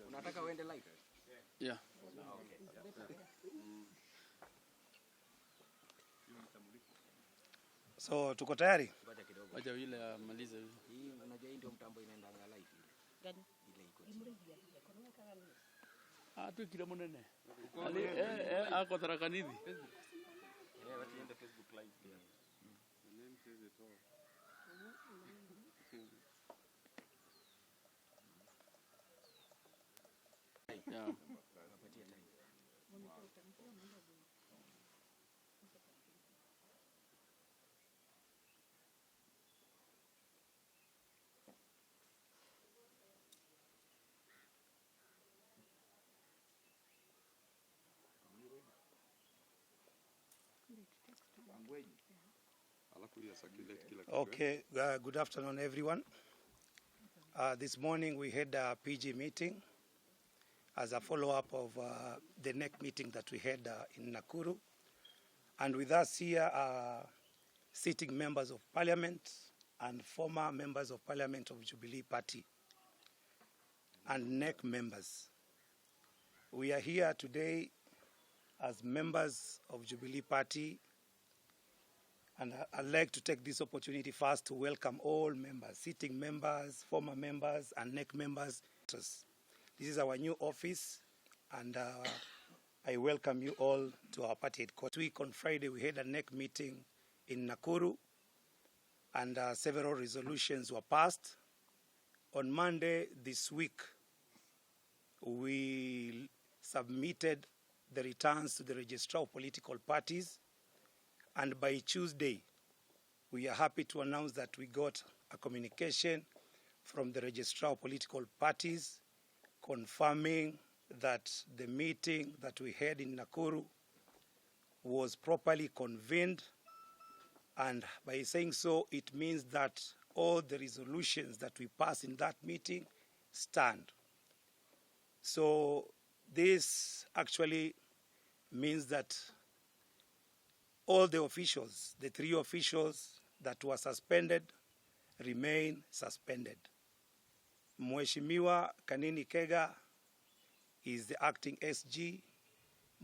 Unataka uende live? Yeah. So tuko tayari? Wacha yule amalize. Hii unajua hii ndio mtambo inaenda live. Gani? Ile iko. Tu kila monene. Ako tara Kanini. Wacha iende Facebook live pia. The name says it all. Yeah. Okay, good afternoon everyone. This morning we had a PG meeting as a follow-up of the NEC meeting that we had in Nakuru. And with us here are sitting members of parliament and former members of parliament of Jubilee Party and NEC members. We are here today as members of Jubilee Party, and I'd like to take this opportunity first to welcome all members, sitting members, former members, and NEC members. This is our new office, and I welcome you all to our party headquarters. Week on Friday, we had a NEC meeting in Nakuru, and several resolutions were passed. On Monday this week, we submitted the returns to the Registrar of Political Parties, and by Tuesday, we are happy to announce that we got a communication from the Registrar of Political Parties confirming that the meeting that we had in Nakuru was properly convened, and by saying so, it means that all the resolutions that we passed in that meeting stand. So this actually means that all the officials, the 3 officials that were suspended, remain suspended. Mheshimiwa Kanini Kega is the acting SG,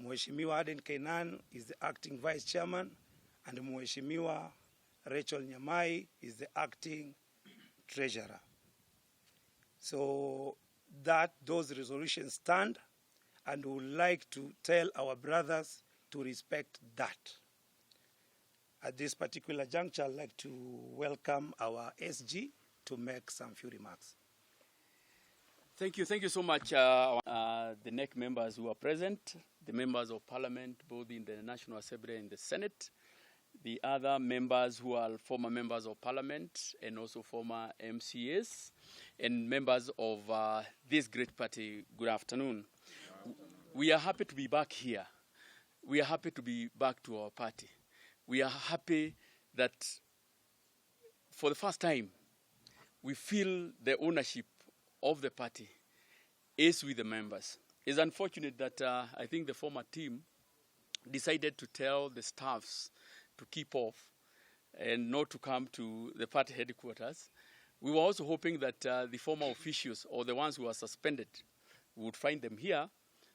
Mheshimiwa Aden Kainan is the acting vice chairman, and Mheshimiwa Rachel Nyamai is the acting treasurer. So those resolutions stand, and we would like to tell our brothers to respect that. At this particular juncture, I'd like to welcome our SG to make some few remarks. Thank you so much, the NEC members who are present, the members of parliament, both in the National Assembly and the Senate, the other members who are former members of parliament and also former MCAs, and members of this great party. Good afternoon. We are happy to be back here. We are happy to be back to our party. We are happy that for the first time, we feel the ownership of the party is with the members. It's unfortunate that I think the former team decided to tell the staffs to keep off and not to come to the party headquarters. We were also hoping that the former officials or the ones who are suspended would find them here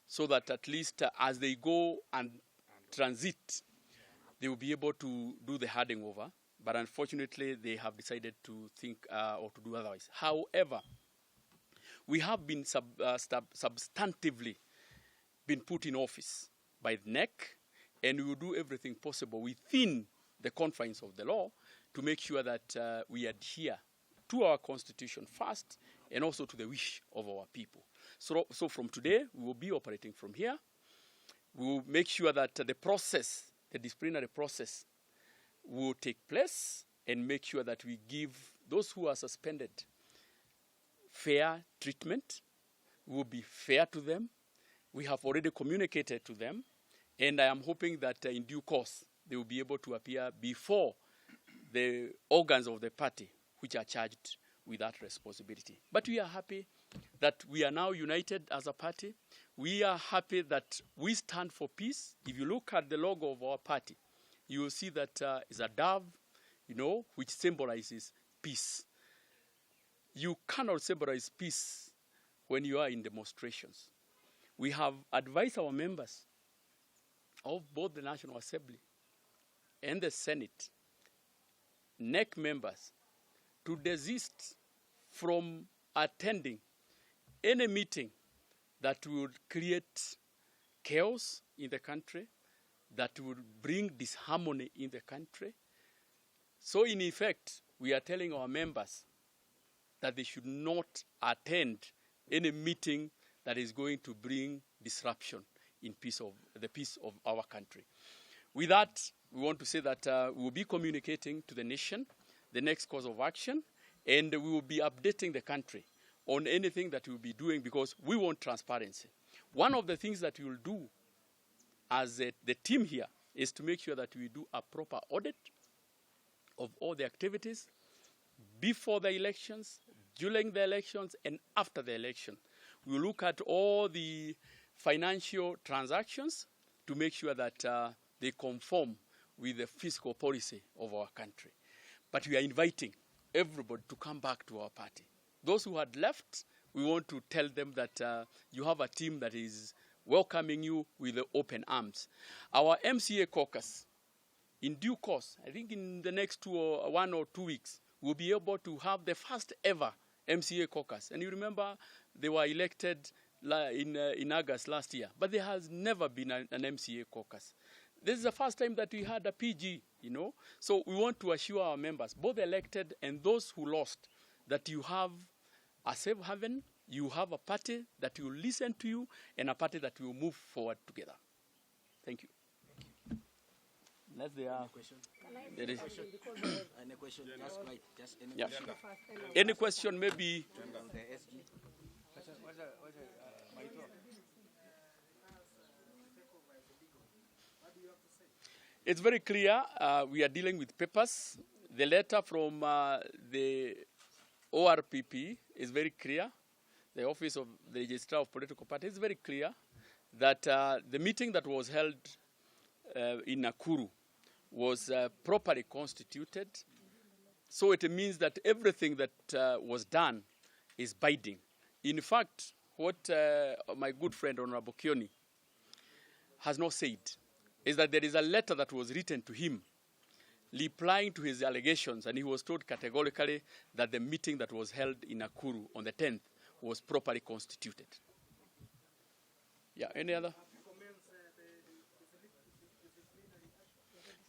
so that at least as they go and transit, they will be able to do the handing over. But unfortunately, they have decided to think or to do otherwise. However, we have been substantively been put in office by the NEC, and we will do everything possible within the confines of the law to make sure that we adhere to our constitution first and also to the wish of our people. So from today, we will be operating from here. We will make sure that the process, the disciplinary process, will take place and make sure that we give those who are suspended fair treatment. We will be fair to them. We have already communicated to them, and I am hoping that in due course they will be able to appear before the organs of the party which are charged with that responsibility. But we are happy that we are now united as a party. We are happy that we stand for peace. If you look at the logo of our party, you will see that it's a dove, which symbolizes peace. peace. You cannot celebrate peace when you are in demonstrations. We have advised our members of both the National Assembly and the Senate, NEC members, to desist from attending any meeting that would create chaos in the country, that would bring disharmony in the country. So in effect, we are telling our members that they should not attend any meeting that is going to bring disruption in the peace of our country. With that, we want to say that we will be communicating to the nation the next course of action, and we will be updating the country on anything that we will be doing, because we want transparency. One of the things that we will do as the team here is to make sure that we do a proper audit of all the activities before the elections, during the elections, and after the election. We will look at all the financial transactions to make sure that they conform with the fiscal policy of our country. But we are inviting everybody to come back to our party. Those who had left, we want to tell them that you have a team that is welcoming you with open arms. Our MCA caucus, in due course, I think in the next 1 or 2 weeks, we'll be able to have the first ever MCA caucus. And you remember they were elected in August last year, but there has never been an MCA caucus. This is the first time that we had a PG, you know. So we want to assure our members, both elected and those who lost, that you have a safe haven, you have a party that will listen to you, and a party that will move forward together. Thank you. Unless there are any question? Any question? Just right. Just any question. Any question, maybe. It's very clear. We are dealing with papers. The letter from the ORPP is very clear. The Office of the Registrar of Political Parties is very clear that the meeting that was held in Nakuru was properly constituted. So it means that everything that was done is binding. In fact, what my good friend Honorable Kioni has not said is that there is a letter that was written to him replying to his allegations, and he was told categorically that the meeting that was held in Nakuru on the 10th was properly constituted. Yeah, any other?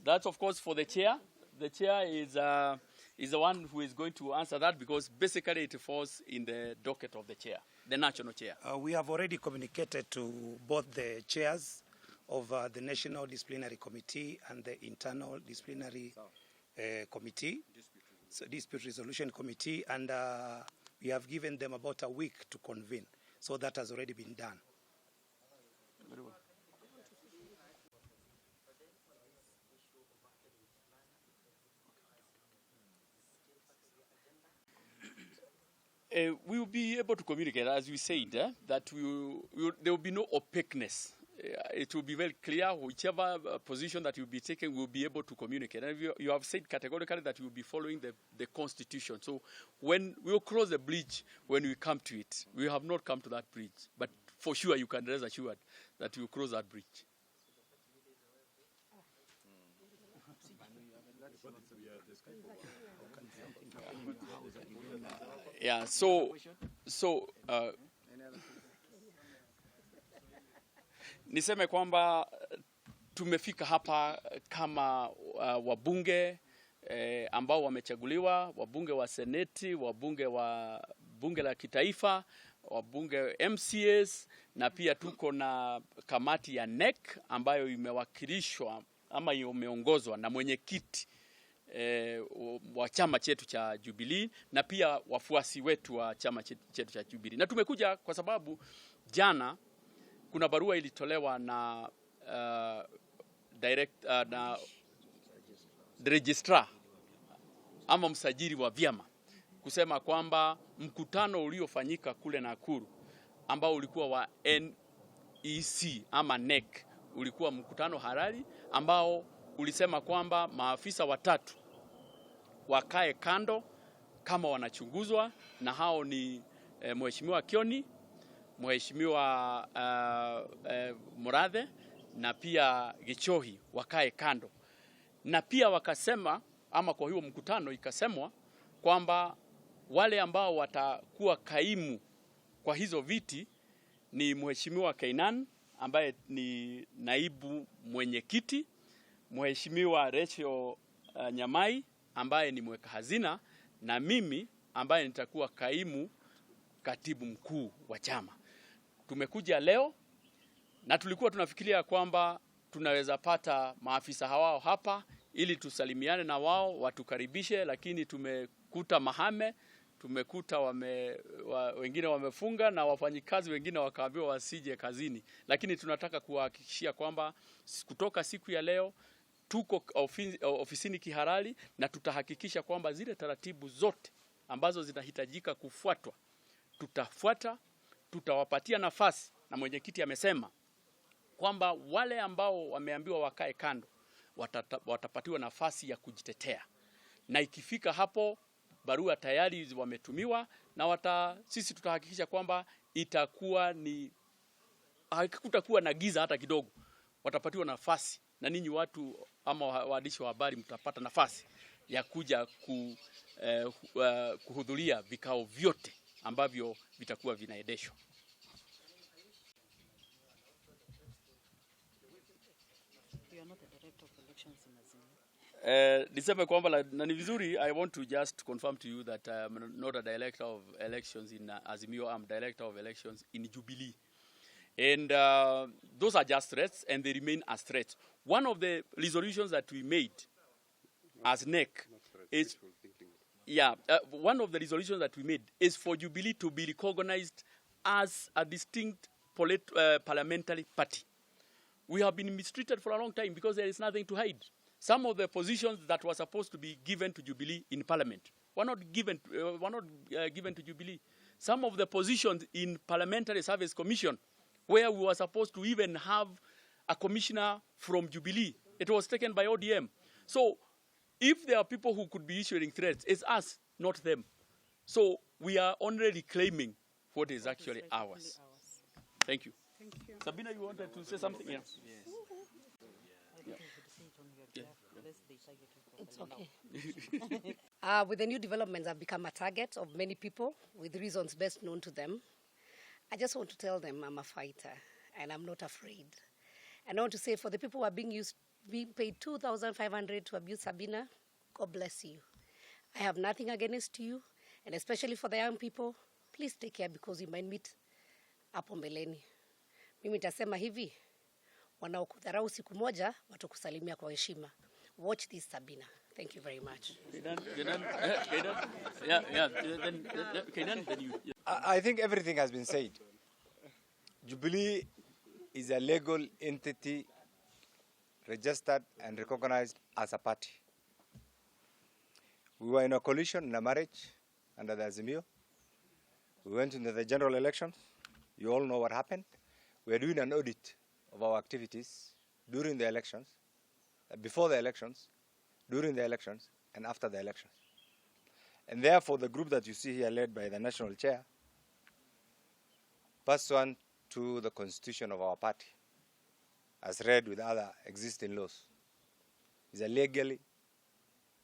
That's, of course, for the chair. The chair is the one who is going to answer that, because basically it falls in the docket of the chair, the national chair. We have already communicated to both the chairs of the National Disciplinary Committee and the Internal Disciplinary Committee, so Dispute Resolution Committee, and we have given them about a week to convene. So that has already been done. Very well. We will be able to communicate, as we said, that there will be no opaqueness. It will be very clear. Whichever position that you will be taking, we will be able to communicate. And you have said categorically that you will be following the Constitution. So when we will cross the bridge, when we come to it, we have not come to that bridge. But for sure, you can rest assured that we will cross that bridge. Yeah, so niseme kwamba tumefika hapa kama wabunge ambao wamechaguliwa, wabunge wa seneti, wabunge wa bunge la kitaifa, wabunge MCAs, na pia tuko na kamati ya NEC ambayo imewakilishwa ama imeongozwa na mwenyekiti wa chama chetu cha Jubilee, na pia wafuasi wetu wa chama chetu cha Jubilee. Na tumekuja kwa sababu jana kuna barua ilitolewa na na the registrar ama msajili wa vyama kusema kwamba mkutano uliofanyika kule Nakuru ambao ulikuwa wa NEC ama NEC ulikuwa mkutano halali ambao ulisema kwamba maafisa watatu wakae kando kama wanachunguzwa, na hao ni Mheshimiwa Kioni, Mheshimiwa Murathe na pia Gichohi wakae kando. Na pia wakasema, ama kwa hiyo mkutano ikasemwa kwamba wale ambao watakuwa kaimu kwa hizo viti ni Mheshimiwa Kainan ambaye ni naibu mwenyekiti, Mheshimiwa Rachel Nyamai ambaye ni mweka hazina, na mimi ambaye nitakuwa kaimu katibu mkuu wa chama. Tumekuja leo na tulikuwa tunafikiria kwamba tunaweza pata maafisa hawao hapa ili tusalimiane na wao, watukaribishe, lakini tumekuta mahame, tumekuta wengine wamefunga na wafanyikazi wengine wakaambiwa wasije kazini. Lakini tunataka kuhakikishia kwamba kutoka siku ya leo tuko ofisini kihalali, na tutahakikisha kwamba zile taratibu zote ambazo zinahitajika kufuatwa tutafuata. Tutawapatia nafasi, na mwenyekiti amesema kwamba wale ambao wameambiwa wakae kando watapatiwa nafasi ya kujitetea, na ikifika hapo barua tayari wametumiwa, na sisi tutahakikisha kwamba hakutakuwa na giza hata kidogo. Watapatiwa nafasi, na ninyi watu ama waandishi wa habari mtapata nafasi ya kuja kuhudhuria vikao vyote ambavyo vitakuwa vinaendeshwa. Niseme kwamba na ni vizuri, I want to just confirm to you that I am not a director of elections in Azimio. I am director of elections in Jubilee. And those are just threats, and they remain as threats. One of the resolutions that we made as NEC is, one of the resolutions that we made is for Jubilee to be recognized as a distinct parliamentary party. We have been mistreated for a long time because there is nothing to hide. Some of the positions that were supposed to be given to Jubilee in Parliament were not given to Jubilee. Some of the positions in Parliamentary Service Commission, where we were supposed to even have a commissioner from Jubilee, it was taken by ODM. So if there are people who could be issuing threats, it's us, not them. So we are only reclaiming what is actually ours. Thank you. Thank you. Sabina, you wanted to say something? Yeah. Yes. It's okay. With the new developments, I've become a target of many people with reasons best known to them. I just want to tell them I'm a fighter and I'm not afraid. And I want to say, for the people who are being paid 2,500 to abuse Sabina, God bless you. I have nothing against you, and especially for the young people, please take care, because you might meet hapo mbeleni. Mimi nitasema hivi, wanaokudharau siku moja watakusalimia kwa heshima. Watch this, Sabina. Thank you very much. I think everything has been said. Jubilee is a legal entity registered and recognized as a party. We were in a coalition, in a marriage under the Azimio. We went into the general elections. You all know what happened. We are doing an audit of our activities during the elections, before the elections, during the elections, and after the elections. And therefore, the group that you see here, led by the national chair, pursuant to the constitution of our party, as read with other existing laws, is a legally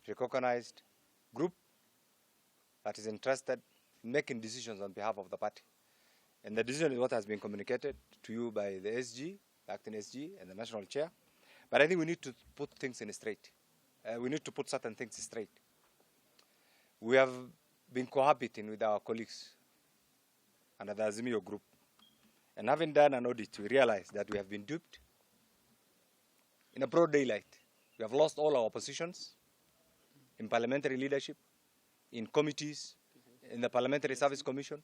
recognized group that is entrusted in making decisions on behalf of the party. And the decision is what has been communicated to you by the SG, the acting SG, and the national chair. But I think we need to put things in straight. We need to put certain things straight. We have been cohabiting with our colleagues under the Azimio group. And having done an audit, we realized that we have been duped in a broad daylight. We have lost all our positions in parliamentary leadership, in committees, in the Parliamentary Service Commission,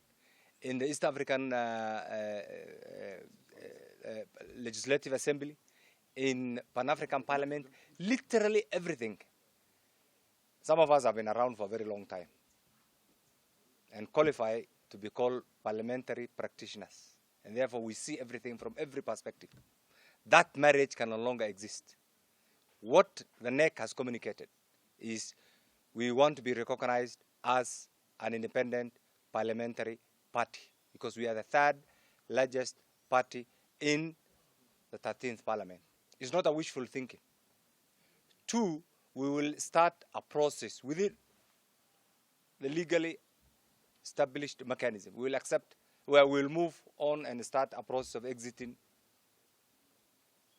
in the East African Legislative Assembly, in Pan-African Parliament, literally everything. Some of us have been around for a very long time and qualify to be called parliamentary practitioners. And therefore, we see everything from every perspective. That marriage can no longer exist. What the NEC has communicated is we want to be recognized as an independent parliamentary party, because we are the third largest party in the 13th parliament. It's not a wishful thinking. 2, we will start a process within the legally established mechanism. We will accept, where we will move on and start a process of exiting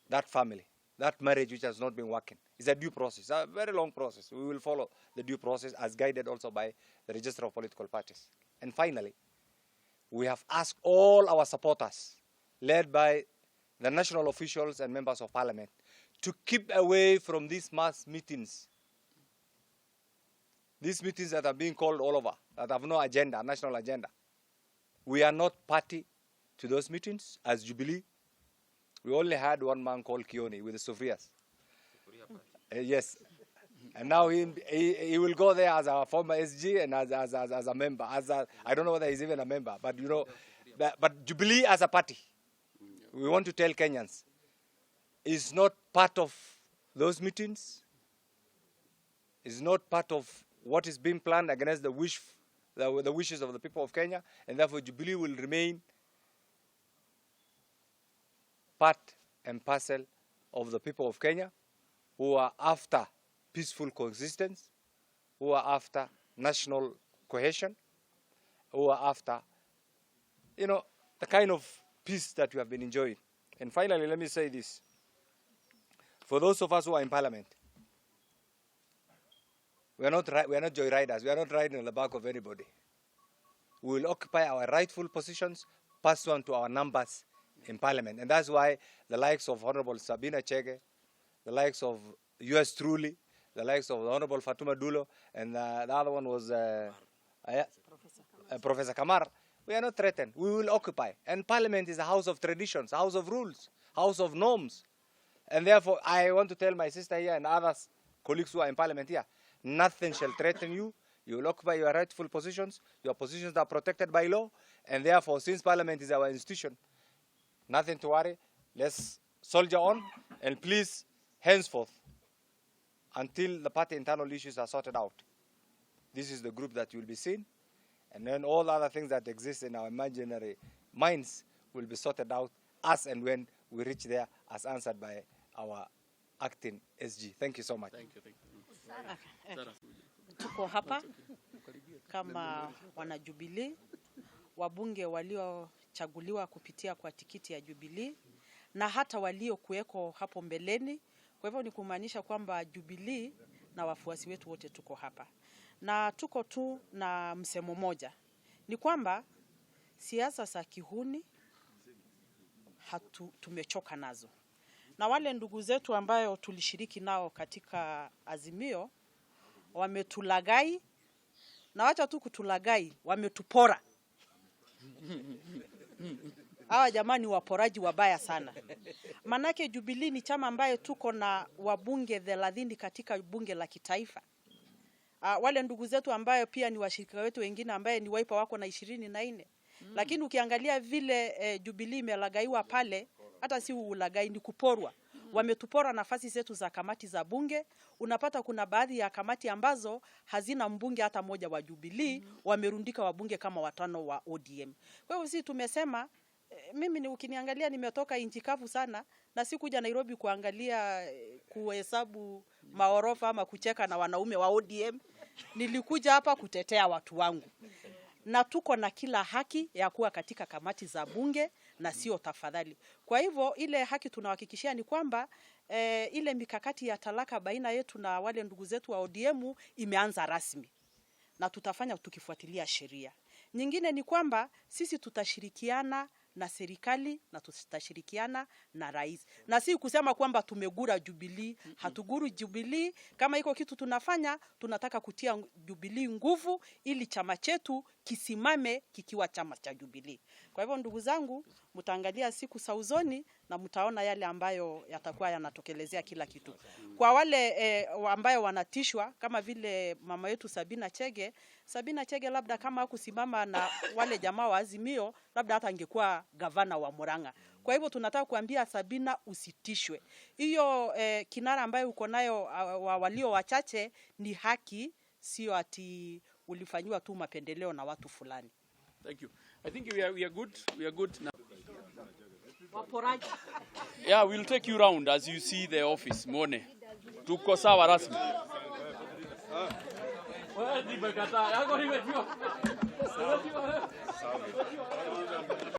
that family, that marriage which has not been working. It's a due process, a very long process. We will follow the due process as guided also by the Register of Political Parties. And finally, we have asked all our supporters, led by the national officials and members of parliament, to keep away from these mass meetings. These meetings that are being called all over, that have no agenda, national agenda. We are not party to those meetings as Jubilee. We only had one man called Kioni with the Sufrias. Yes. And now he will go there as a former SG and as a member. I don't know whether he's even a member, but you know, but Jubilee as a party, we want to tell Kenyans, is not part of those meetings, is not part of what is being planned against the wishes of the people of Kenya, and therefore Jubilee will remain part and parcel of the people of Kenya who are after peaceful coexistence, who are after national cohesion, who are after, you know, the kind of peace that we have been enjoying. And finally, let me say this. For those of us who are in parliament, we are not joyriders. We are not riding on the back of anybody. We will occupy our rightful positions pursuant to our numbers in parliament. And that's why the likes of Honorable Sabina Chege, the likes of yours truly, the likes of the Honorable Fatuma Dulo, and the other one was Professor Kamar, we are not threatened. We will occupy. And parliament is a house of traditions, a house of rules, house of norms. And therefore, I want to tell my sister here and others, colleagues who are in parliament here, nothing shall threaten you. You will occupy your rightful positions. Your positions are protected by law. And therefore, since parliament is our institution, nothing to worry. Let's soldier on. And please, henceforth, until the party internal issues are sorted out, this is the group that you will be seen. And then all other things that exist in our imaginary minds will be sorted out as and when we reach there, as answered by our acting SG. Thank you so much. Thank you. Tuko hapa kama wana Jubilee, wabunge waliochaguliwa kupitia kwa tikiti ya Jubilee na hata walio kuweko hapo mbeleni. Kwa hivyo ni kumaanisha kwamba Jubilee na wafuasi wetu wote tuko hapa. Na tuko tu na msemo moja. Ni kwamba siasa za kihuni tumechoka nazo. Na wale ndugu zetu ambayo tulishiriki nao katika azimio wametulagai, na wacha tu kutulagai, wametupora. Hawa jamani waporaji wabaya sana. Manake Jubilee ni chama ambaye tuko na wabunge 30 katika bunge la kitaifa. Wale ndugu zetu ambayo pia ni washirika wetu wengine ambaye ni Wiper wako na 24. Lakini ukiangalia vile Jubilee imelagaiwa pale, hata si ulagai, ni kuporwa. Wametupora nafasi zetu za kamati za bunge. Unapata kuna baadhi ya kamati ambazo hazina mbunge hata moja wa Jubilee, wamerundika wabunge kama 5 wa ODM. Kwa hiyo sisi tumesema, mimi ni ukiniangalia nimetoka nchi kavu sana, na sikuja Nairobi kuangalia kuhesabu maorofa ama kucheka na wanaume wa ODM. Nilikuja hapa kutetea watu wangu. Na tuko na kila haki ya kuwa katika kamati za bunge na sio tafadhali. Kwa hivyo ile haki tunahakikishia ni kwamba ile mikakati ya talaka baina yetu na wale ndugu zetu wa ODM imeanza rasmi. Na tutafanya tukifuatilia sheria. Nyingine ni kwamba sisi tutashirikiana na serikali na tutashirikiana na rais. Na si kusema kwamba tumegura Jubilee, hatuguru Jubilee. Kama iko kitu tunafanya, tunataka kutia Jubilee nguvu ili chama chetu kisimame kikiwa chama cha Jubilee. Kwa hivyo ndugu zangu, mtaangalia siku za usoni na mtaona yale ambayo yatakuwa yanatokelezea kila kitu. Kwa wale ambayo wanatishwa kama vile mama yetu Sabina Chege labda kama hakusimama na wale jamaa wa Azimio, labda hata angekuwa gavana wa Murang'a. Kwa hivyo tunataka kuambia Sabina usitishwe. Hiyo kinara ambayo uko nayo walio wachache ni haki, sio ati ulifanyiwa tu mapendeleo na watu fulani. Thank you. I think we are good. We are good now. Waporaji. Yeah, we'll take you round as you see the office. Mone. Tuko sawa rasmi.